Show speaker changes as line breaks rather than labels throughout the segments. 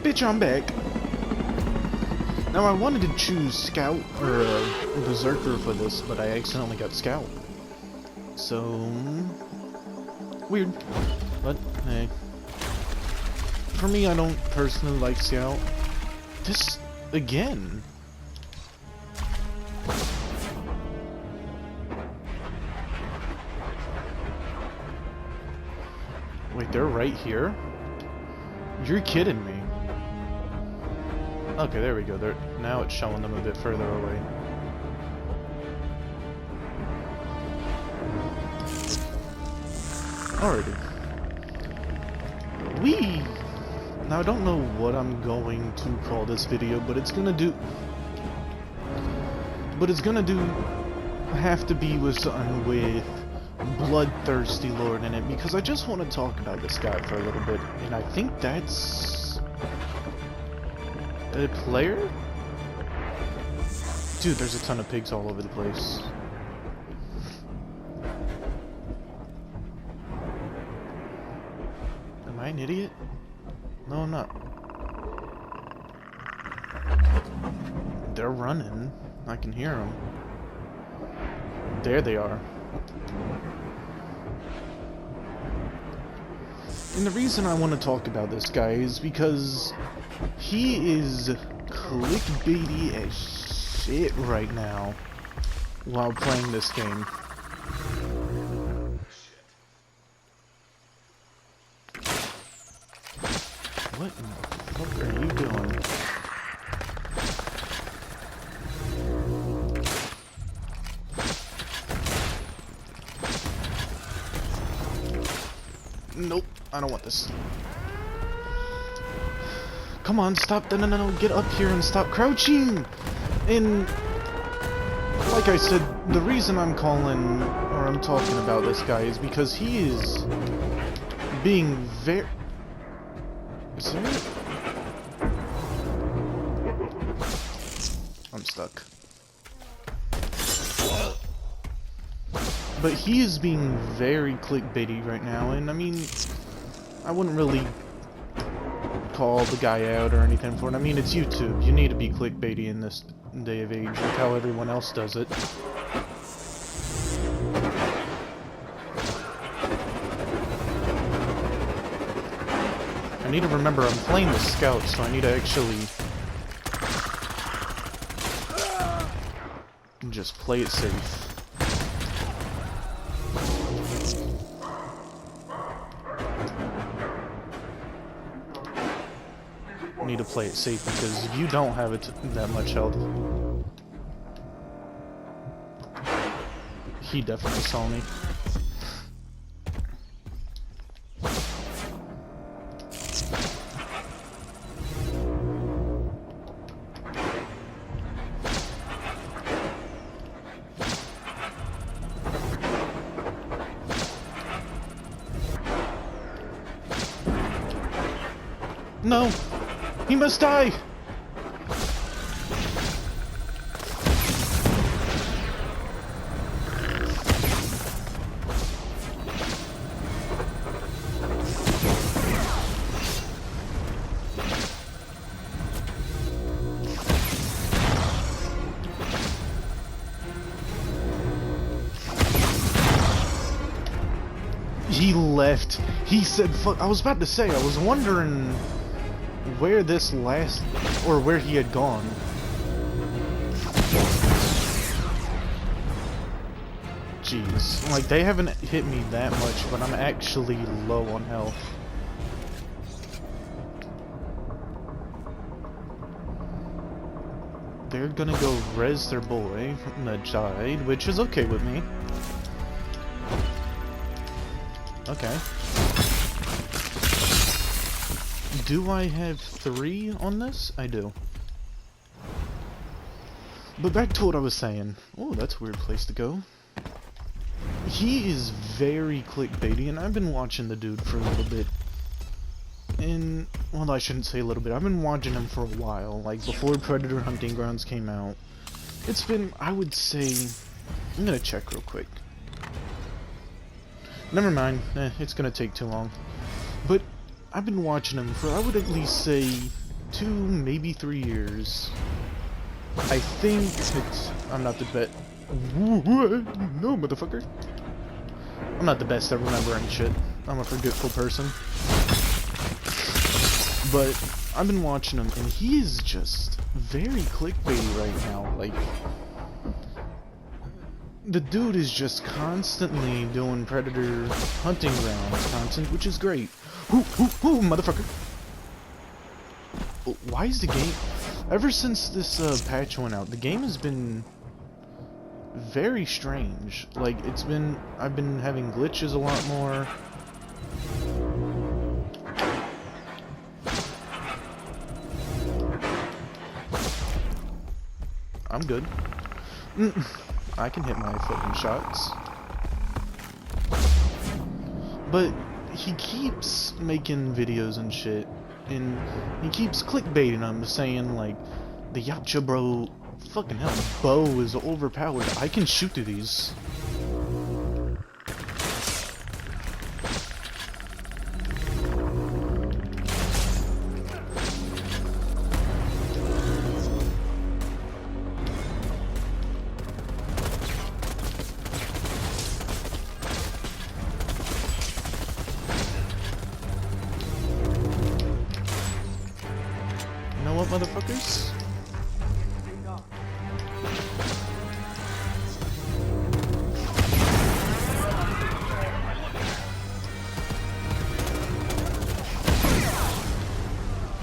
Bitch, I'm back. Now I wanted to choose Scout or Berserker for this, but I accidentally got Scout. So weird. But hey. For me, I don't personally like Scout. This again. Wait, they're right here? You're kidding me. Okay, there we go. Now it's showing them a bit further away. Alrighty. Whee! Now I don't know what I'm going to call this video, but it's gonna have to be with something with Bloodthirsty Lord in it, because I just want to talk about this guy for a little bit, and I think that's a player? Dude, there's a ton of pigs all over the place. Am I an idiot? No, I'm not. They're running. I can hear them. There they are. And the reason I want to talk about this guy is because he is clickbaity as shit right now while playing this game. What in the fuck are you doing? Nope, I don't want this. Come on, stop. No, get up here and stop crouching! And like I said, the reason I'm calling, or I'm talking about this guy is because he is being very... Is there... I'm stuck. But he is being very clickbaity right now, and I mean, I wouldn't really call the guy out or anything for it. I mean, it's YouTube. You need to be clickbaity in this day of age, like how everyone else does it. I need to remember I'm playing the Scout, so I need to actually just play it safe. Need to play it safe because you don't have that much health. He definitely saw me. No! He must die! He left. He said, fuck. I was about to say, I was wondering where this last, or where he had gone. Jeez. Like, they haven't hit me that much, but I'm actually low on health. They're gonna go res their boy that died, which is okay with me. Okay. Do I have 3 on this? I do. But back to what I was saying. Oh, that's a weird place to go. He is very clickbaity, and I've been watching the dude for a little bit. And, well, I shouldn't say a little bit. I've been watching him for a while, like before Predator Hunting Grounds came out. It's been, I would say, I'm gonna check real quick. Never mind, it's gonna take too long. But I've been watching him for, I would at least say, 2, maybe 3 years. I think it's... I'm not the best... No, motherfucker. I'm not the best at remembering shit. I'm a forgetful person. But I've been watching him, and he is just very clickbaity right now. Like, the dude is just constantly doing Predator hunting grounds content, which is great. Ooh, motherfucker. Why is the game... Ever since this patch went out, the game has been very strange. Like, it's been... I've been having glitches a lot more. I'm good. I can hit my fucking shots. But he keeps making videos and shit, and he keeps clickbaiting them, saying like, the Yacha bro, fucking hell, bow is overpowered. I can shoot through these. What, motherfuckers?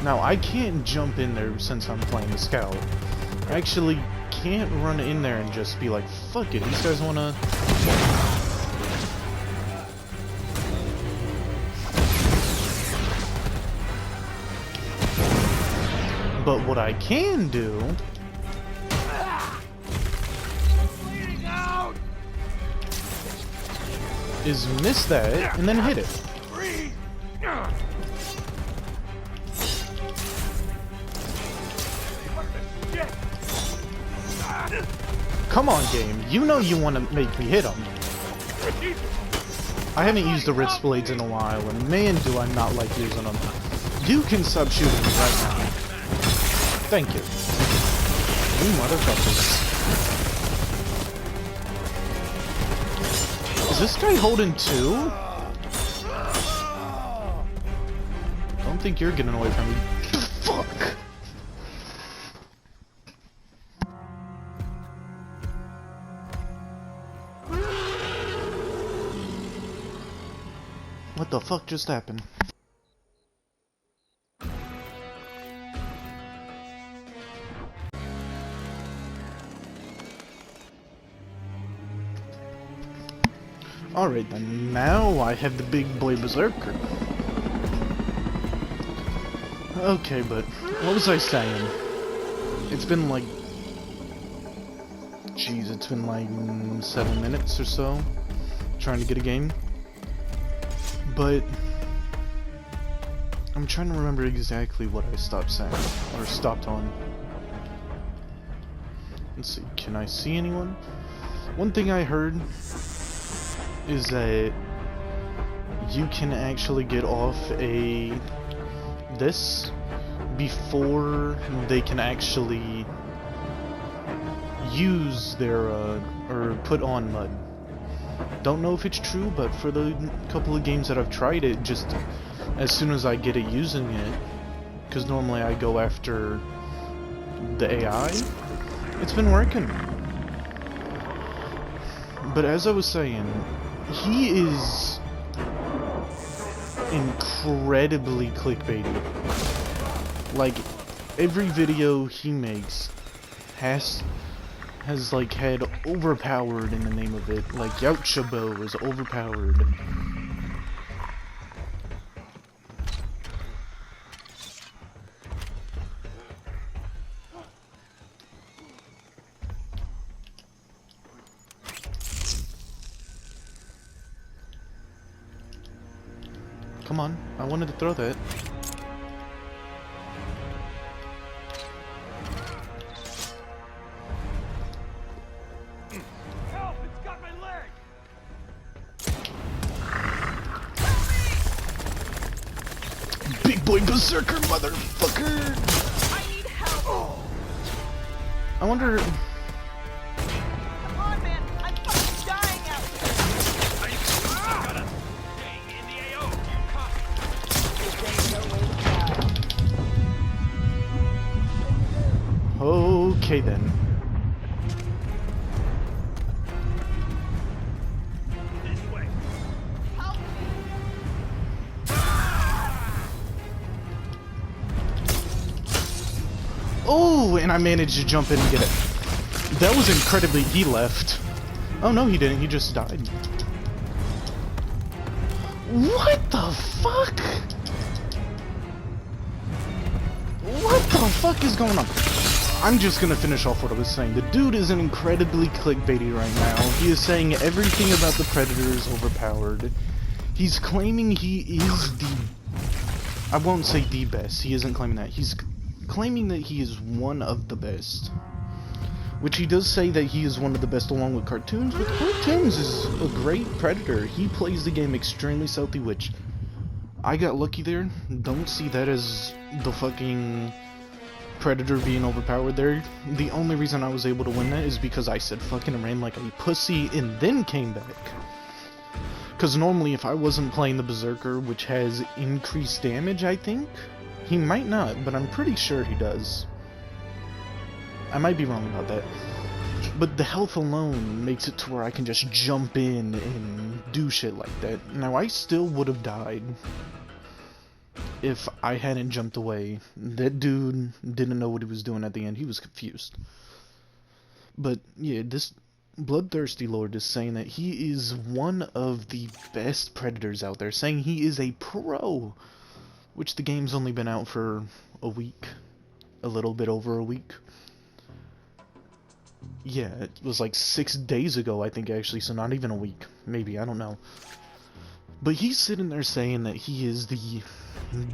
Now, I can't jump in there since I'm playing the scout. I actually can't run in there and just be like, fuck it, these guys wanna... But what I can do is miss that and then hit it. Come on, game. You know you want to make me hit him. I haven't used the wrist blades in a while, and man, do I not like using them. You can stop shooting me right now. Thank you. You motherfuckers. Is this guy holding 2? Don't think you're getting away from me. Fuck! What the fuck just happened? Alright then, now I have the big boy Beserker. Okay, but what was I saying? It's been like... Jeez, it's been like 7 minutes or so trying to get a game. But I'm trying to remember exactly what I stopped saying, or stopped on. Let's see, can I see anyone? One thing I heard is that you can actually get off this before they can actually use their or put on mud. Don't know if it's true, but for the couple of games that I've tried it, just as soon as I get it using it, because normally I go after the AI, it's been working. But as I was saying, he is incredibly clickbaity. Like, every video he makes has like had overpowered in the name of it. Like Yacha bow is overpowered. Come on, I wanted to throw that.
Help! It's got my leg!
Big boy Beserker, motherfucker!
I need help!
I wonder...
Come on, man! I'm fucking dying out here!
Are you gonna stay in the AO? You copy?
Okay then.
This way.
Help me!
Oh, and I managed to jump in and get it. That was incredibly... He left. Oh no, he didn't. He just died. What the fuck? What the fuck is going on? I'm just gonna finish off what I was saying. The dude is incredibly clickbaity right now. He is saying everything about the Predator is overpowered. He's claiming he is the... I won't say the best. He isn't claiming that. He's claiming that he is one of the best. Which he does say that he is one of the best along with Cartoons, but Cartoons is a great Predator. He plays the game extremely stealthy, which I got lucky there. Don't see that as the fucking Predator being overpowered there. The only reason I was able to win that is because I said fucking ran like a pussy and then came back. Because normally if I wasn't playing the Berserker, which has increased damage, I think, he might not, but I'm pretty sure he does. I might be wrong about that. But the health alone makes it to where I can just jump in and do shit like that. Now, I still would have died if I hadn't jumped away. That dude didn't know what he was doing at the end. He was confused. But, yeah, this Bloodthirsty Lord is saying that he is one of the best Predators out there. Saying he is a pro. Which the game's only been out for a week. A little bit over a week. Yeah, it was like 6 days ago, I think, actually, so not even a week. Maybe, I don't know. But he's sitting there saying that he is the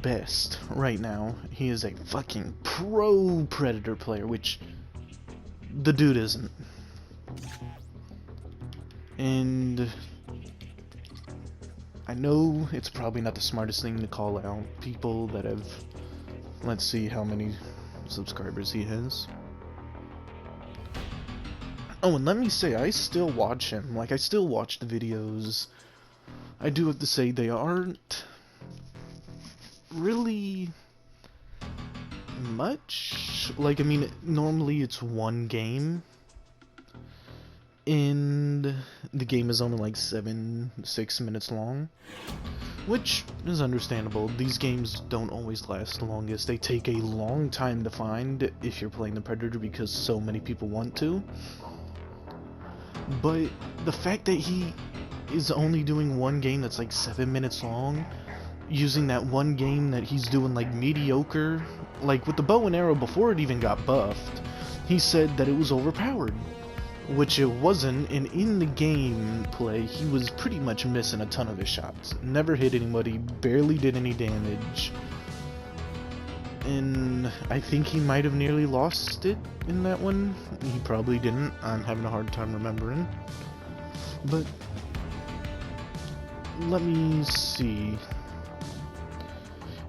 best right now. He is a fucking pro Predator player, which the dude isn't. And I know it's probably not the smartest thing to call out people that have... Let's see how many subscribers he has. Oh, and let me say, I still watch him. Like, I still watch the videos. I do have to say, they aren't really much. Like, I mean, normally it's one game. And the game is only like 6 minutes long. Which is understandable. These games don't always last the longest. They take a long time to find if you're playing the Predator because so many people want to. But the fact that he is only doing one game that's like 7 minutes long, using that one game that he's doing like mediocre, like with the bow and arrow before it even got buffed, he said that it was overpowered, which it wasn't, and in the gameplay he was pretty much missing a ton of his shots. Never hit anybody, barely did any damage. And I think he might have nearly lost it in that one. He probably didn't. I'm having a hard time remembering. But let me see.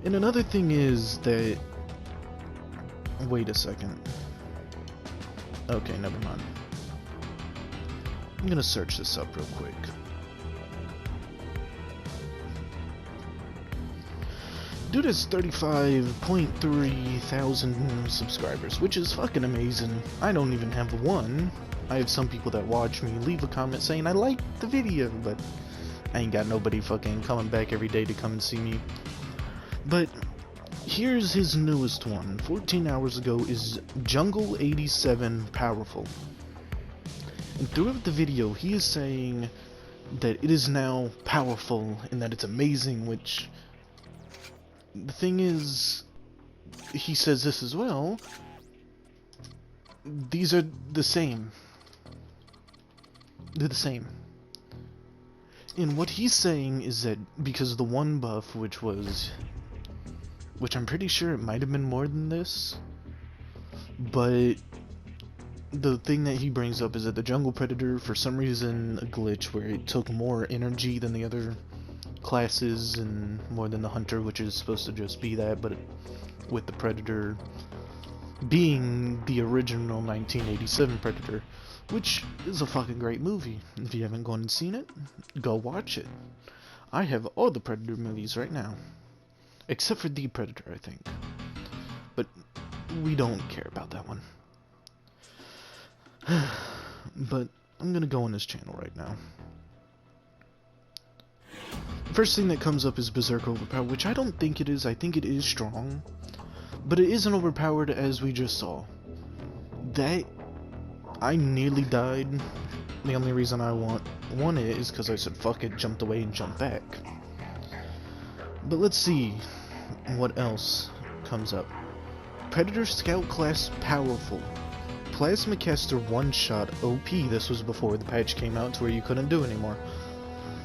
And another thing is that... Wait a second. Okay, never mind. I'm gonna search this up real quick. Dude has 35.3 thousand subscribers, which is fucking amazing. I don't even have one. I have some people that watch me leave a comment saying I like the video, but I ain't got nobody fucking coming back every day to come and see me. But here's his newest one. 14 hours ago is Jungle 87 Powerful. And throughout the video, he is saying that it is now powerful and that it's amazing, which... The thing is, he says this as well, these are the same. They're the same. And what he's saying is that because of the one buff, which I'm pretty sure it might have been more than this, but the thing that he brings up is that the Jungle Predator, for some reason, a glitch where it took more energy than the other classes and more than the hunter, which is supposed to just be that, but with the Predator being the original 1987 Predator, which is a fucking great movie. If you haven't gone and seen it, go watch it. I have all the Predator movies right now, except for The Predator, I think. But we don't care about that one. But I'm gonna go on this channel right now. First thing that comes up is Berserker overpowered, which I don't think it is. I think it is strong, but it isn't overpowered as we just saw. That I nearly died. The only reason I won it is because I said fuck it, jumped away and jumped back. But let's see what else comes up. Predator Scout class powerful. Plasma caster one-shot OP. This was before the patch came out to where you couldn't do anymore.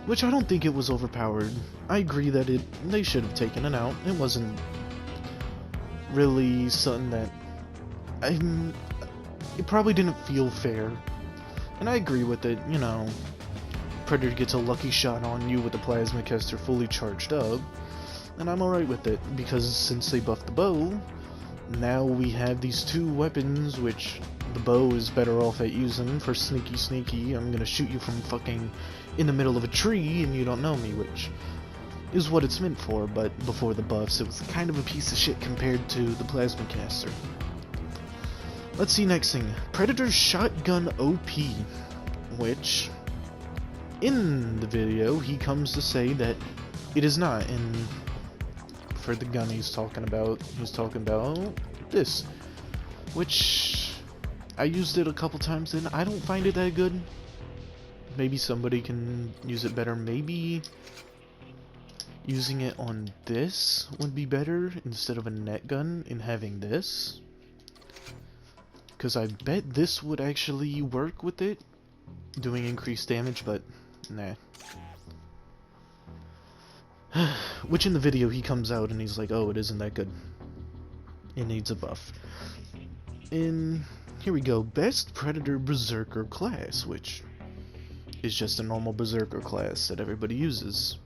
Which I don't think it was overpowered. I agree that they should have taken it out. It wasn't really something that it probably didn't feel fair. And I agree with it, you know. Predator gets a lucky shot on you with the plasma caster fully charged up. And I'm alright with it, because since they buffed the bow, now we have these two weapons, which the bow is better off at using for sneaky. I'm gonna shoot you from fucking in the middle of a tree and you don't know me, which is what it's meant for, but before the buffs it was kind of a piece of shit compared to the plasma caster. Let's see, next thing. Predator shotgun OP, which in the video he comes to say that it is not, and for the gun he's talking about this, which I used it a couple times and I don't find it that good. Maybe somebody can use it better. Maybe using it on this would be better instead of a net gun and having this, because I bet this would actually work with it, doing increased damage, but nah. Which in the video he comes out and he's like, oh, it isn't that good. It needs a buff. And here we go. Best Predator Berserker class, which is just a normal Berserker class that everybody uses.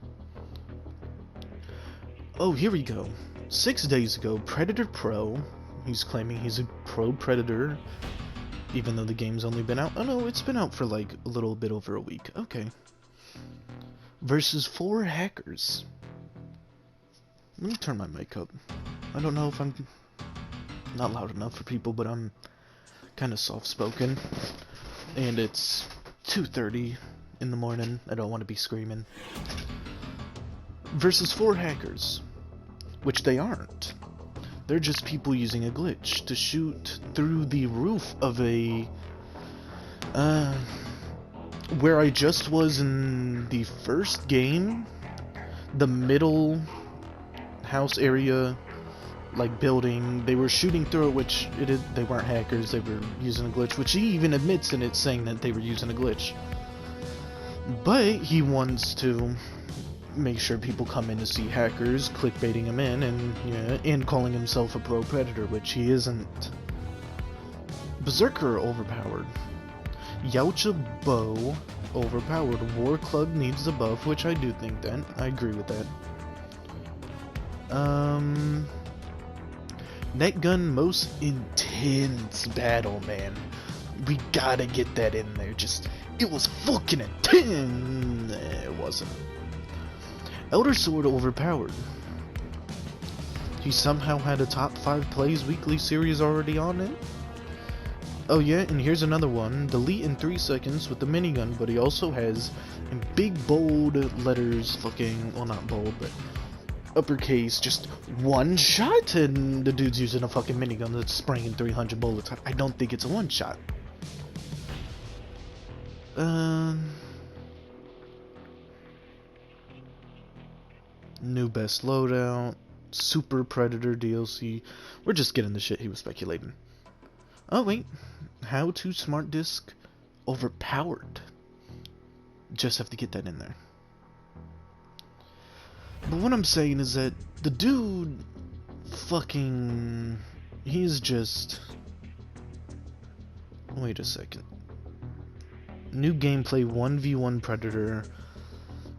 Oh, here we go. 6 days ago, Predator Pro. He's claiming he's a pro Predator, even though the game's only been out. Oh no, it's been out for like a little bit over a week. Okay. Versus 4 hackers. Let me turn my mic up. I don't know if I'm not loud enough for people, but I'm kind of soft-spoken. And it's 2:30 in the morning. I don't want to be screaming. Versus 4 hackers. Which they aren't. They're just people using a glitch to shoot through the roof of a... where I just was in the first game, the middle house area, like building, they were shooting through it, which they weren't hackers, they were using a glitch, which he even admits in it, saying that they were using a glitch. But he wants to make sure people come in to see hackers, clickbaiting him in, and yeah, and calling himself a pro Predator, which he isn't. Berserker overpowered. Yautja bow overpowered. War Club needs the buff, which I do think that. I agree with that. Net gun most intense battle, man. We gotta get that in there. It was fucking intense. It wasn't. Elder Sword overpowered. He somehow had a top 5 plays weekly series already on it. Oh yeah, and here's another one. Delete in 3 seconds with the minigun, but he also has in big bold letters fucking, well not bold, but uppercase, just one shot, and the dude's using a fucking minigun that's spraying 300 bullets. I don't think it's a one shot. New best loadout, Super Predator DLC. We're just getting the shit he was speculating. Oh wait, how to smart disk overpowered. Just have to get that in there. But what I'm saying is that the dude fucking, he's just, wait a second. New gameplay 1v1 Predator.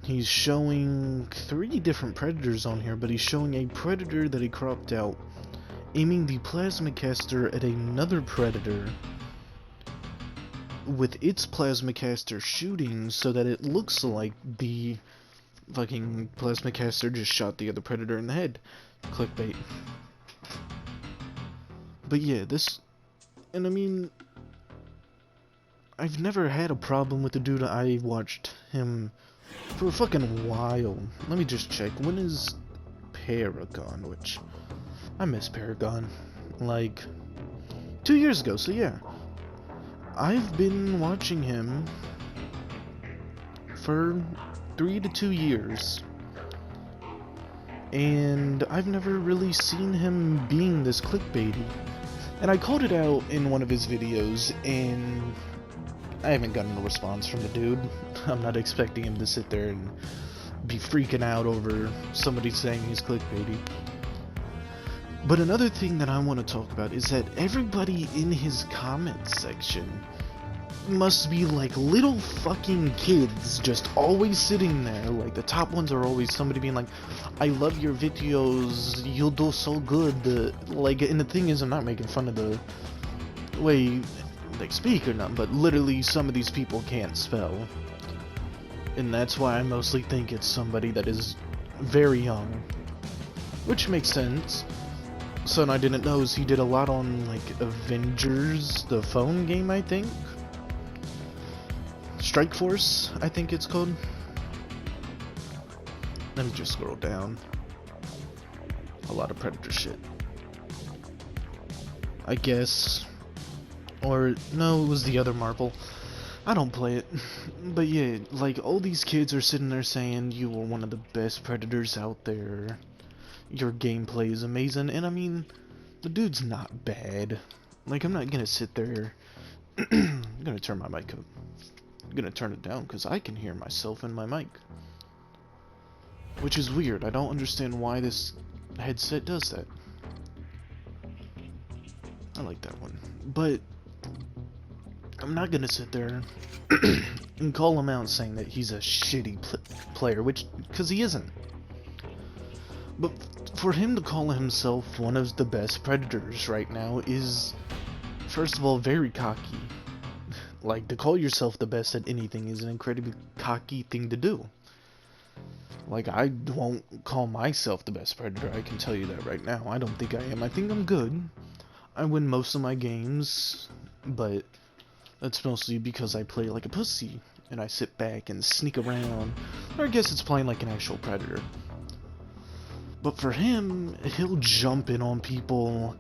He's showing 3 different predators on here, but he's showing a predator that he cropped out, aiming the plasma caster at another predator, with its plasma caster shooting so that it looks like the fucking plasma caster just shot the other predator in the head. Clickbait. But yeah, this, and I mean, I've never had a problem with the dude. I watched him for a fucking while. Let me just check. When is Paragon? Which, I miss Paragon. Like, 2 years ago, so yeah. I've been watching him for 3 to 2 years. And I've never really seen him being this clickbaity. And I called it out in one of his videos, and I haven't gotten a response from the dude. I'm not expecting him to sit there and be freaking out over somebody saying he's clickbaity. But another thing that I want to talk about is that everybody in his comment section must be like little fucking kids, just always sitting there. Like, the top ones are always somebody being like, I love your videos, you'll do so good. Like, and the thing is, I'm not making fun of the way they speak or nothing, but literally some of these people can't spell. And that's why I mostly think it's somebody that is very young. Which makes sense. Something I didn't know is he did a lot on, like, Avengers, the phone game, I think. Strike Force, I think it's called. Let me just scroll down. A lot of Predator shit, I guess. Or, no, it was the other Marvel. I don't play it. But yeah, like, all these kids are sitting there saying, you are one of the best Predators out there. Your gameplay is amazing. And I mean, the dude's not bad. Like, I'm not gonna sit there. I'm gonna turn my mic up. I'm gonna turn it down because I can hear myself in my mic. Which is weird. I don't understand why this headset does that. I like that one. But I'm not gonna sit there and call him out saying that he's a shitty player, which, because he isn't. But for him to call himself one of the best Predators right now is, first of all, very cocky. Like, to call yourself the best at anything is an incredibly cocky thing to do. Like, I won't call myself the best Predator, I can tell you that right now. I don't think I am. I think I'm good. I win most of my games, but that's mostly because I play like a pussy, and I sit back and sneak around. Or I guess it's playing like an actual Predator. But for him, he'll jump in on people.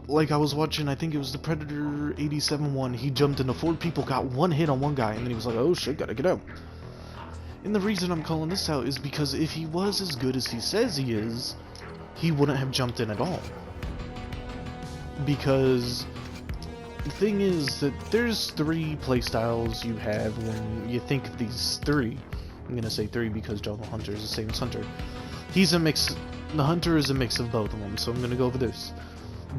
Like, I was watching, I think it was the Predator 87-1, he jumped into 4 people, got 1 hit on one guy, and then he was like, oh shit, gotta get out. And the reason I'm calling this out is because if he was as good as he says he is, he wouldn't have jumped in at all. Because the thing is that there's 3 playstyles you have when you think of these 3. I'm gonna say 3 because Jungle Hunter is the same as Hunter. He's a mix, the Hunter is a mix of both of them, so I'm gonna go over this.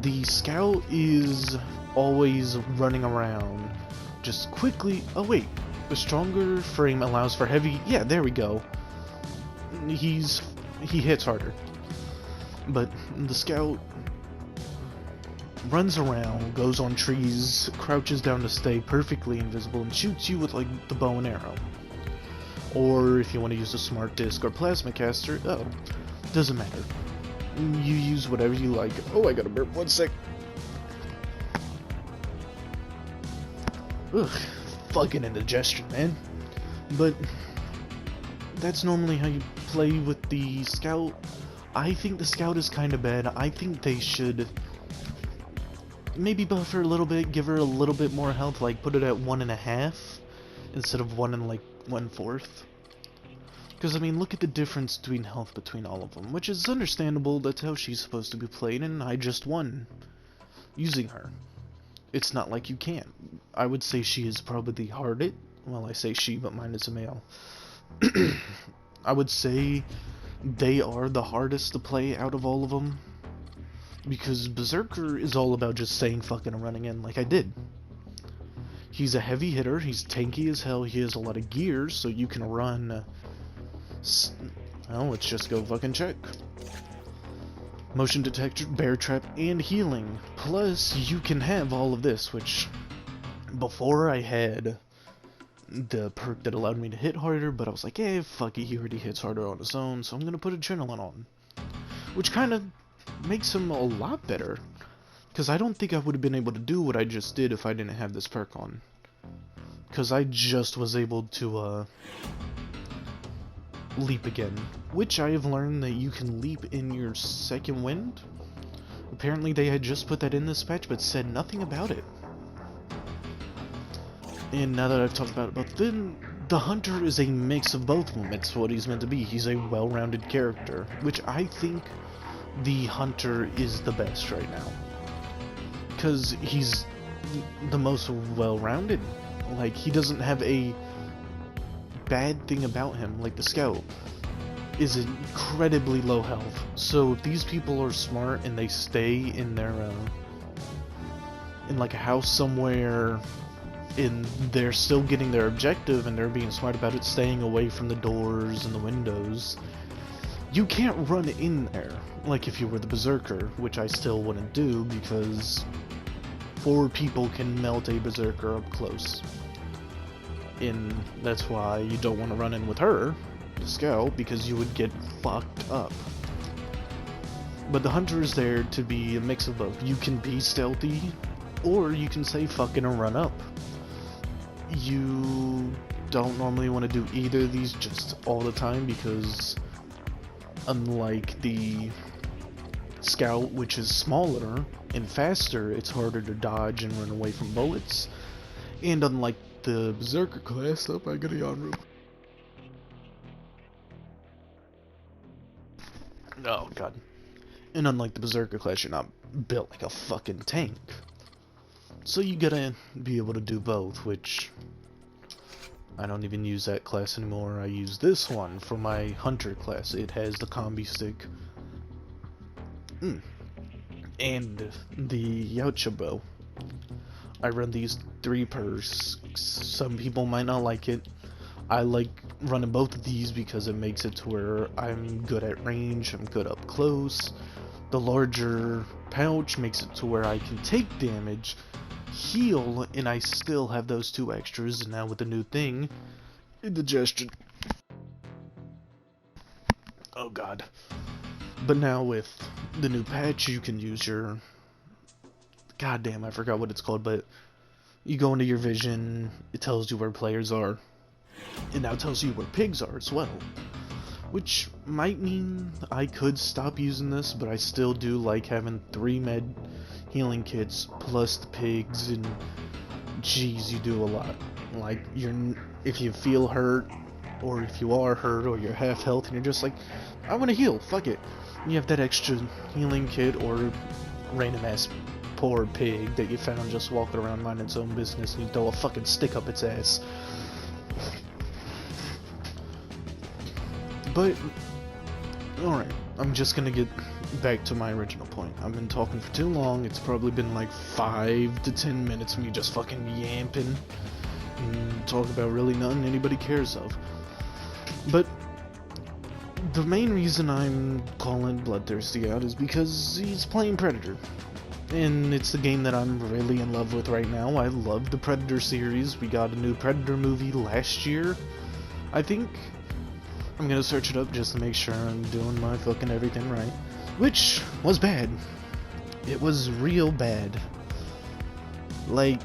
The Scout is always running around, just quickly. Oh wait, the stronger frame allows for heavy. Yeah, there we go. He hits harder, but the Scout runs around, goes on trees, crouches down to stay perfectly invisible, and shoots you with like the bow and arrow. Or if you want to use a smart disc or plasma caster, oh, doesn't matter. You use whatever you like. Oh, I gotta burp. 1 sec. Ugh, fucking indigestion, man. But that's normally how you play with the Scout. I think the Scout is kind of bad. I think they should maybe buff her a little bit, give her a little bit more health, like put it at 1.5 instead of 1 and like 1/4. Because, I mean, look at the difference between health between all of them, which is understandable. That's how she's supposed to be played, and I just won using her. It's not like you can't. I would say she is probably the hardest. Well, I say she, but mine is a male. I would say they are the hardest to play out of all of them. Because Berserker is all about just staying fucking and running in like I did. He's a heavy hitter, he's tanky as hell, he has a lot of gears, so you can run S well, let's just go fucking check. Motion detector, bear trap, and healing. Plus, you can have all of this, which before I had the perk that allowed me to hit harder, but I was like, eh, fuck it, he already hits harder on his own, so I'm gonna put adrenaline on. Which kind of makes him a lot better. Because I don't think I would have been able to do what I just did if I didn't have this perk on. Because I just was able to, leap again. Which I have learned that you can leap in your second wind. Apparently they had just put that in this patch, but said nothing about it. And now that I've talked about it, but then the Hunter is a mix of both of them. It's what he's meant to be. He's a well-rounded character, which I think the Hunter is the best right now. Because he's the most well-rounded. Like, he doesn't have a bad thing about him. Like, the Scout is incredibly low health. So if these people are smart and they stay in their, in like a house somewhere, and they're still getting their objective and they're being smart about it, staying away from the doors and the windows, you can't run in there like if you were the Berserker, which I still wouldn't do because 4 people can melt a Berserker up close. And that's why you don't want to run in with her, the Scout, because you would get fucked up. But the Hunter is there to be a mix of both. You can be stealthy, or you can say fucking and run up. You don't normally want to do either of these just all the time because unlike the Scout, which is smaller and faster, it's harder to dodge and run away from bullets. And unlike the Berserker class, I got a yawn room. Oh god. And unlike the Berserker class, you're not built like a fucking tank. So you gotta be able to do both, which I don't even use that class anymore. I use this one for my Hunter class. It has the combi stick. And the Yautja bow. I run these 3 perks. Some people might not like it. I like running both of these because it makes it to where I'm good at range, I'm good up close. The larger pouch makes it to where I can take damage, heal, and I still have those 2 extras. And now with the new thing, indigestion. Oh god. But now with the new patch, you can use your... goddamn, I forgot what it's called, but you go into your vision, it tells you where players are. It now tells you where pigs are as well. Which might mean I could stop using this, but I still do like having 3 med healing kits plus the pigs, and geez, you do a lot. Like, if you feel hurt, or if you are hurt, or you're half health, and you're just like, I want to heal, fuck it. You have that extra healing kit, or random ass poor pig that you found just walking around minding its own business, and you throw a fucking stick up its ass. But, alright, I'm just gonna get back to my original point. I've been talking for too long. It's probably been like 5 to 10 minutes of me just fucking yamping and talking about really nothing anybody cares of. But the main reason I'm calling Bloodthirsty out is because he's playing Predator. And it's the game that I'm really in love with right now. I love the Predator series. We got a new Predator movie last year, I think. I'm gonna search it up just to make sure I'm doing my fucking everything right. Which was bad. It was real bad. Like,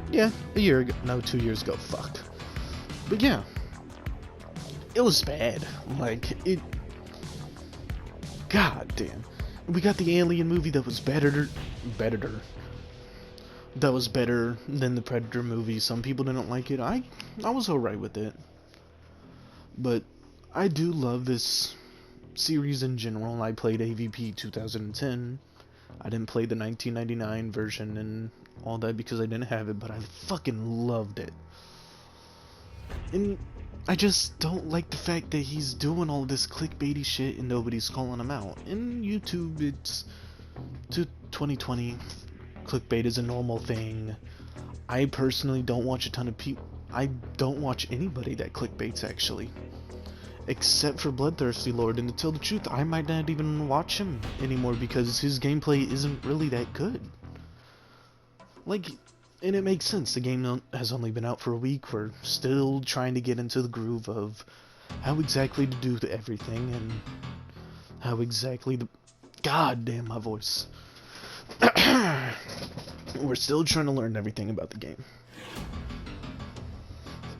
yeah, a year ago. No, 2 years ago. Fuck. But yeah. It was bad. Like, it... God damn. We got the Alien movie that was better. That was better than the Predator movie. Some people didn't like it. I was alright with it. But I do love this series in general. I played AVP 2010. I didn't play the 1999 version and all that because I didn't have it, but I fucking loved it. And I just don't like the fact that he's doing all this clickbaity shit and nobody's calling him out. In YouTube, it's to 2020. Clickbait is a normal thing. I personally don't watch a ton of people. I don't watch anybody that clickbaits, actually. Except for Bloodthirsty Lord, and to tell the truth, I might not even watch him anymore because his gameplay isn't really that good. Like, and it makes sense, the game has only been out for a week, we're still trying to get into the groove of how exactly to do everything, and how exactly to... God damn my voice. We're still trying to learn everything about the game.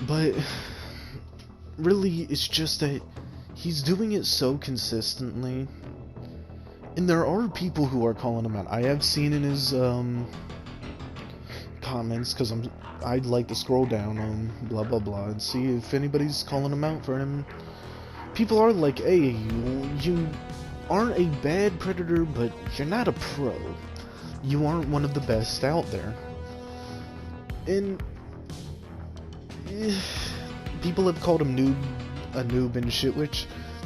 But really, it's just that he's doing it so consistently, and there are people who are calling him out. I have seen in his comments, because I'd like to scroll down on blah blah blah and see if anybody's calling him out for him. People are like, hey, you aren't a bad predator, but you're not a pro. You aren't one of the best out there. And people have called him a noob and shit, which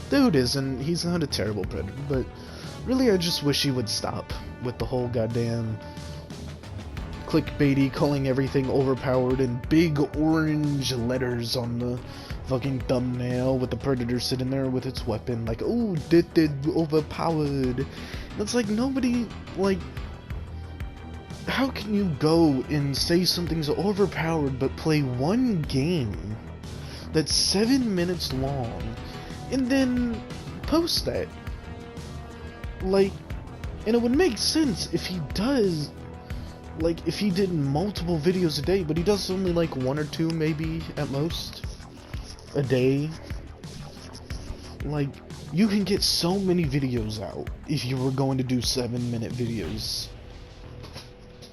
dude isn't. He's not a terrible predator, but really I just wish he would stop with the whole goddamn clickbaity, calling everything overpowered in big orange letters on the fucking thumbnail with the predator sitting there with its weapon, like, oh, did overpowered. It's like, nobody, like, how can you go and say something's overpowered but play one game that's 7 minutes long and then post that? Like, and it would make sense if he does, like, if he did multiple videos a day, but he does only like 1 or 2 maybe at most a day. Like, you can get so many videos out if you were going to do 7-minute videos.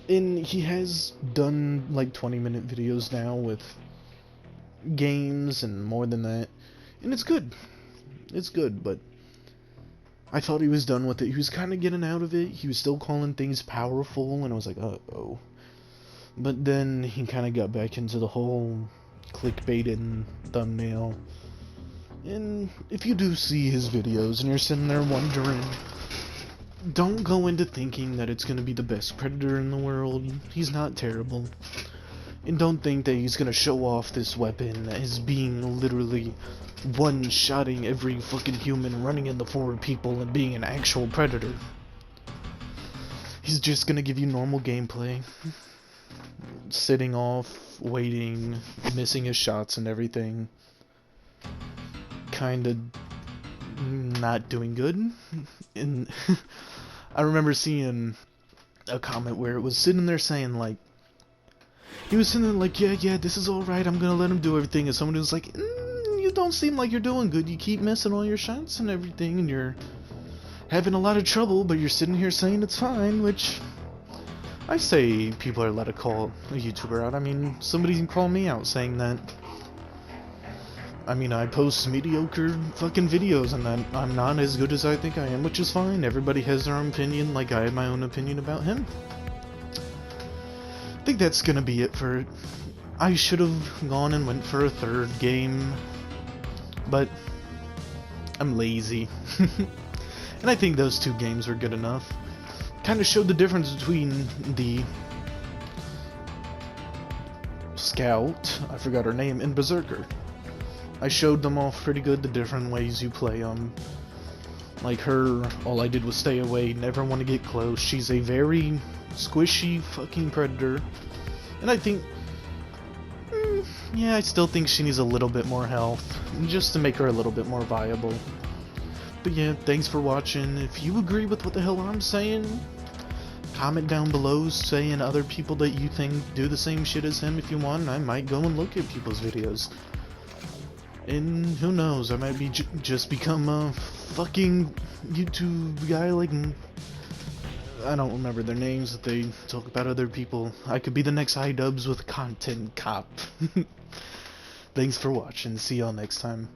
And he has done like 20-minute videos now with games and more than that. And it's good. It's good, but I thought he was done with it. He was kind of getting out of it. He was still calling things powerful, and I was like, uh-oh. But then he kind of got back into the whole clickbaiting thumbnail. And if you do see his videos and you're sitting there wondering, don't go into thinking that it's going to be the best predator in the world. He's not terrible. And don't think that he's going to show off this weapon as being literally one-shotting every fucking human running into 4 people and being an actual predator. He's just going to give you normal gameplay. Sitting off, waiting, missing his shots and everything. Kinda not doing good. And I remember seeing a comment where it was sitting there saying, like, he was sitting there like, yeah, this is alright, I'm gonna let him do everything, and someone was like, you don't seem like you're doing good, you keep missing all your shots and everything, and you're having a lot of trouble, but you're sitting here saying it's fine, which I say people are allowed to call a YouTuber out. I mean, somebody can call me out saying that. I mean, I post mediocre fucking videos and I'm not as good as I think I am, which is fine. Everybody has their own opinion, like I have my own opinion about him. I think that's gonna be it for it. I should have gone and went for a 3rd game, but I'm lazy. And I think those 2 games were good enough. Kind of showed the difference between the Scout, I forgot her name, and Berserker. I showed them off pretty good, the different ways you play them. Like her, all I did was stay away, never want to get close. She's a very squishy fucking predator. And I think, yeah, I still think she needs a little bit more health, just to make her a little bit more viable. But yeah, thanks for watching. If you agree with what the hell I'm saying, comment down below saying other people that you think do the same shit as him if you want, and I might go and look at people's videos. And who knows, I might be just become a fucking YouTube guy like, I don't remember their names, that they talk about other people. I could be the next iDubbbz with content cop. Thanks for watching, see y'all next time.